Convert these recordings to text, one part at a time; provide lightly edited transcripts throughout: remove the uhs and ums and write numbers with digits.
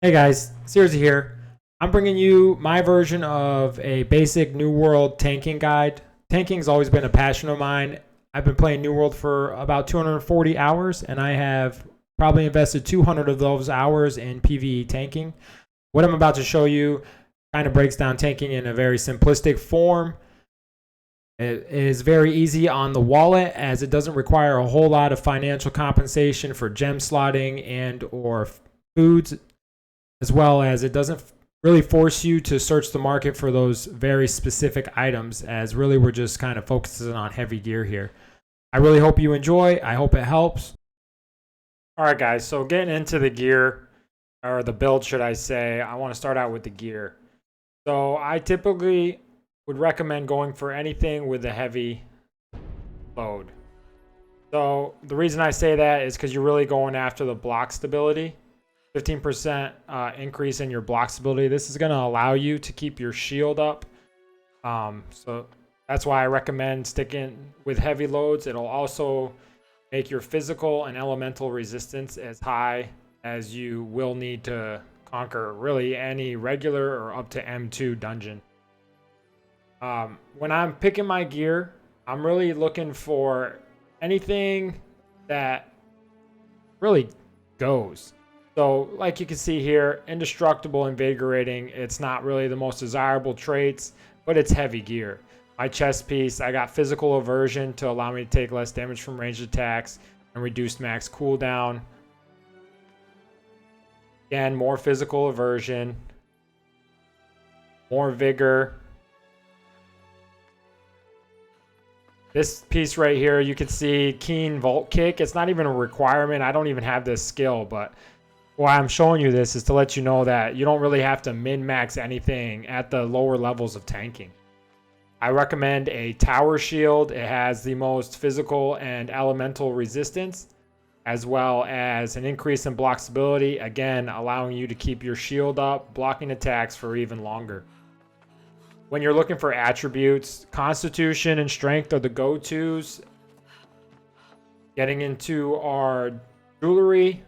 Hey guys, Searsy here. I'm bringing you my version of a basic New World tanking guide. Tanking has always been a passion of mine. I've been playing New World for about 240 hours, and I have probably invested 200 of those hours in PvE tanking. What I'm about to show you kind of breaks down tanking in a very simplistic form. It is very easy on the wallet as it doesn't require a whole lot of financial compensation for gem slotting and or foods, as well as it doesn't really force you to search the market for those very specific items, as really we're just kind of focusing on heavy gear here. I really hope you enjoy. I hope it helps. All right, guys, so getting into the gear, or the build, should I say, I want to start out with the gear. So I typically would recommend going for anything with a heavy load. So the reason I say that is because you're really going after the block stability. 15% increase in your block stability. This is going to allow you to keep your shield up. So that's why I recommend sticking with heavy loads. It'll also make your physical and elemental resistance as high as you will need to conquer really any regular or up to M2 dungeon. When I'm picking my gear, I'm really looking for anything that really goes. So like you can see here, indestructible, invigorating, it's not really the most desirable traits, but it's heavy gear. My chest piece, I got physical aversion to allow me to take less damage from ranged attacks and reduced max cooldown. Again, more physical aversion, more vigor. This piece right here, you can see keen vault kick. It's not even a requirement. I don't even have this skill, but why I'm showing you this is to let you know that you don't really have to min-max anything at the lower levels of tanking. I recommend a tower shield. It has the most physical and elemental resistance, as well as an increase in block stability, again, allowing you to keep your shield up, blocking attacks for even longer. When you're looking for attributes, Constitution and Strength are the go-tos. Getting into our jewelry,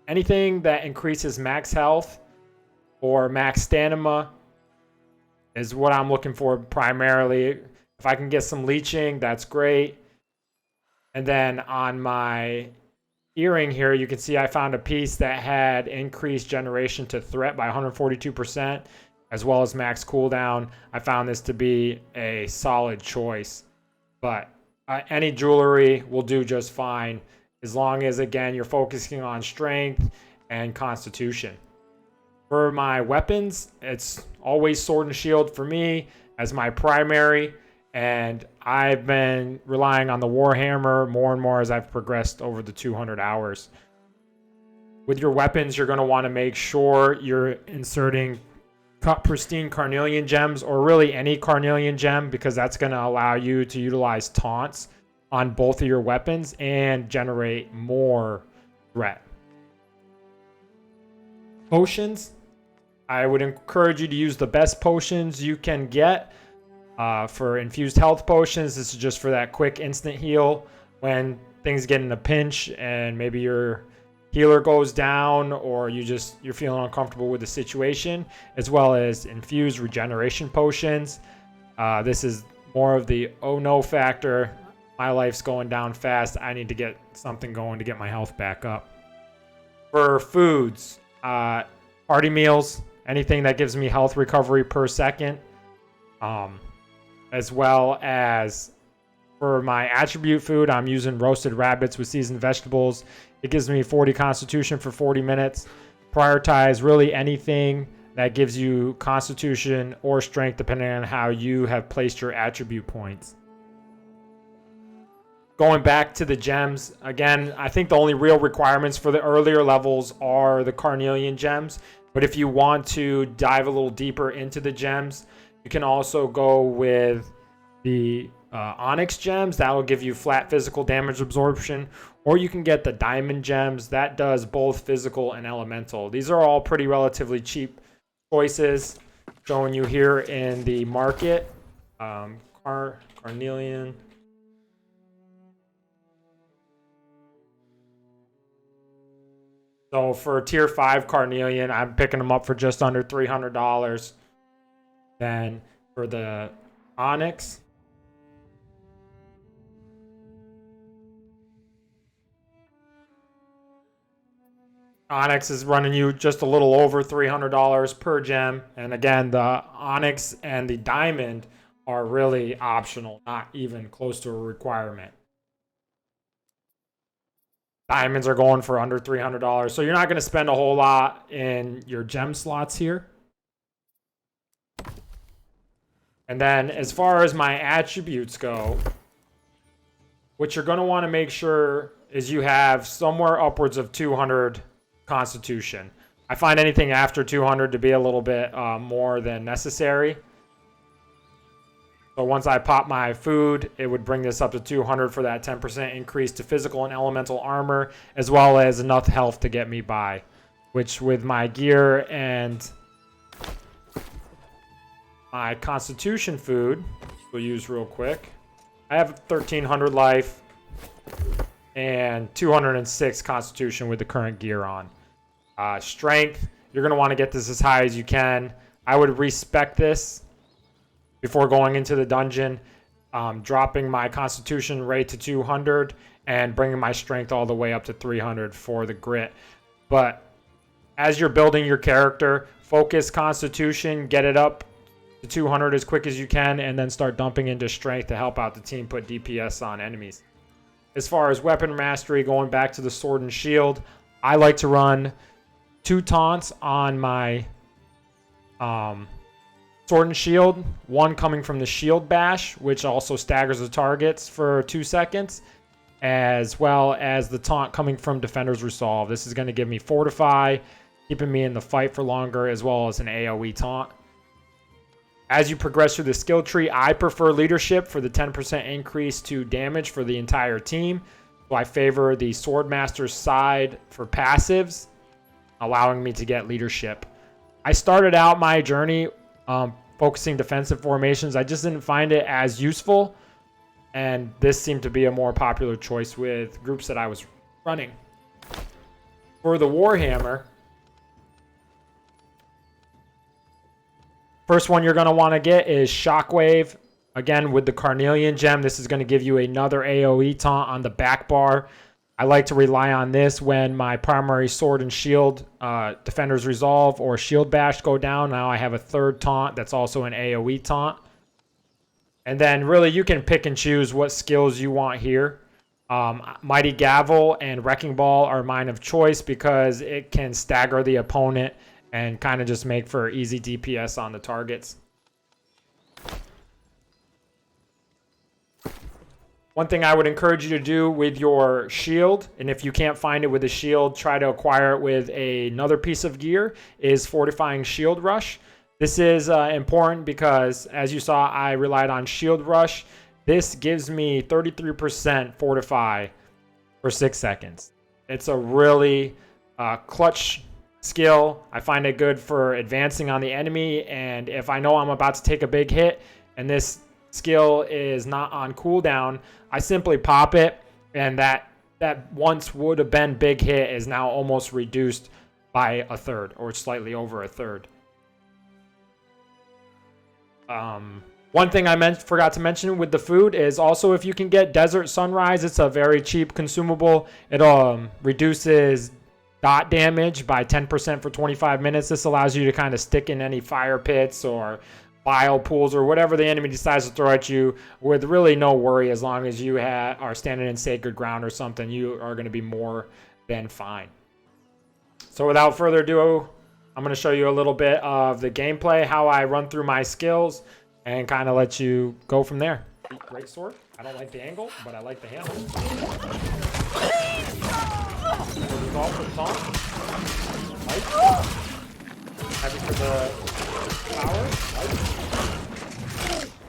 anything that increases max health or max stamina is what I'm looking for primarily. If I can get some leeching, that's great. And then on my earring here, you can see I found a piece that had increased generation to threat by 142%, as well as max cooldown. I found this to be a solid choice. But any jewelry will do just fine, as long as, again, you're focusing on strength and constitution. For my weapons, it's always sword and shield for me as my primary, and I've been relying on the Warhammer more and more as I've progressed over the 200 hours. With your weapons, you're going to want to make sure you're inserting pristine carnelian gems, or really any carnelian gem, because that's going to allow you to utilize taunts on both of your weapons and generate more threat. Potions, I would encourage you to use the best potions you can get. For infused health potions, this is just for that quick instant heal when things get in a pinch and maybe your healer goes down, or you're feeling uncomfortable with the situation, as well as infused regeneration potions. This is more of the oh no factor. My life's going down fast. I need to get something going to get my health back up. For foods, party meals, anything that gives me health recovery per second, as well as for my attribute food, I'm using roasted rabbits with seasoned vegetables. It gives me 40 constitution for 40 minutes. Prioritize really anything that gives you constitution or strength, depending on how you have placed your attribute points. Going back to the gems, again, I think the only real requirements for the earlier levels are the carnelian gems. But if you want to dive a little deeper into the gems, you can also go with the onyx gems. That will give you flat physical damage absorption. Or you can get the diamond gems. That does both physical and elemental. These are all pretty relatively cheap choices, showing you here in the market. Carnelian. So for tier 5 Carnelian, I'm picking them up for just under $300. Then for the Onyx, Onyx is running you just a little over $300 per gem. And again, the Onyx and the Diamond are really optional, not even close to a requirement. Diamonds are going for under $300. So you're not going to spend a whole lot in your gem slots here. And then as far as my attributes go, what you're going to want to make sure is you have somewhere upwards of 200 Constitution. I find anything after 200 to be a little bit more than necessary. So once I pop my food, it would bring this up to 200 for that 10% increase to physical and elemental armor, as well as enough health to get me by. Which with my gear and my Constitution food, we'll use real quick. I have 1300 life and 206 Constitution with the current gear on. Strength, you're going to want to get this as high as you can. I would respec this before going into the dungeon, dropping my Constitution rate to 200 and bringing my strength all the way up to 300 for the grit. But as you're building your character, focus Constitution, get it up to 200 as quick as you can, and then start dumping into strength to help out the team put DPS on enemies. As far as weapon mastery, going back to the sword and shield, I like to run 2 taunts on my sword and shield. One coming from the shield bash, which also staggers the targets for 2 seconds, as well as the taunt coming from Defender's Resolve. This is going to give me Fortify, keeping me in the fight for longer, as well as an AoE taunt. As you progress through the skill tree, I prefer Leadership for the 10% increase to damage for the entire team. So I favor the Swordmaster's side for passives, allowing me to get Leadership. I started out my journey focusing defensive formations. I just didn't find it as useful, and this seemed to be a more popular choice with groups that I was running. For the Warhammer, first one you're going to want to get is Shockwave. Again, with the Carnelian gem, this is going to give you another AoE taunt on the back bar. I like to rely on this when my primary sword and shield, Defender's Resolve or Shield Bash go down. Now I have a third taunt that's also an AoE taunt. And then really you can pick and choose what skills you want here. Mighty Gavel and Wrecking Ball are mine of choice because it can stagger the opponent and kind of just make for easy DPS on the targets. One thing I would encourage you to do with your shield, and if you can't find it with a shield, try to acquire it with another piece of gear, is Fortifying Shield Rush. This is important because, as you saw, I relied on Shield Rush. This gives me 33% Fortify for 6 seconds. It's a really clutch skill. I find it good for advancing on the enemy, and if I know I'm about to take a big hit and this skill is not on cooldown, I simply pop it, and that once would have been big hit is now almost reduced by a third, or slightly over a third. One thing I forgot to mention with the food is also if you can get Desert Sunrise, it's a very cheap consumable. It reduces dot damage by 10% for 25 minutes. This allows you to kind of stick in any fire pits or bile pools or whatever the enemy decides to throw at you with really no worry. As long as you are standing in sacred ground or something, you are going to be more than fine. So without further ado, I'm going to show you a little bit of the gameplay, how I run through my skills, and kind of let you go from there. Great sword. I don't like the angle, but I like the handle. Resolve for the taunt. Light. Heavy for the power. Light.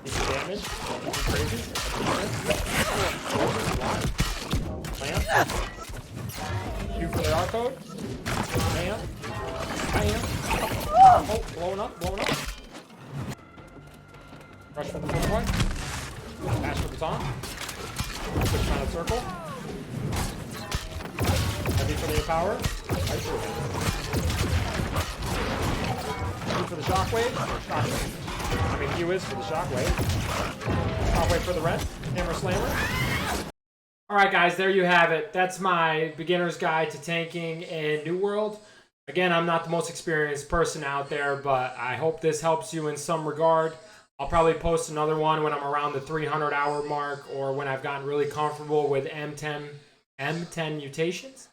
Easy damage. Nothing crazy. Lamp. Q for the R code. Lamp. Lamp. Oh, blowing up, blowing up. Rush for the full point. Dash for the taunt. Switch around the circle. Heavy for the empower. Right through. Heavy for the shockwave. Shockwave. I mean, Q is for the shockwave. Shockwave for the red. Hammer slammer. Alright guys, there you have it. That's my beginner's guide to tanking in New World. Again, I'm not the most experienced person out there, but I hope this helps you in some regard. I'll probably post another one when I'm around the 300 hour mark or when I've gotten really comfortable with M10 mutations.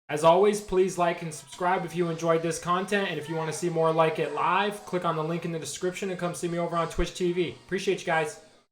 As always, please like and subscribe if you enjoyed this content, and if you want to see more like it live, click on the link in the description and come see me over on Twitch TV. Appreciate you guys.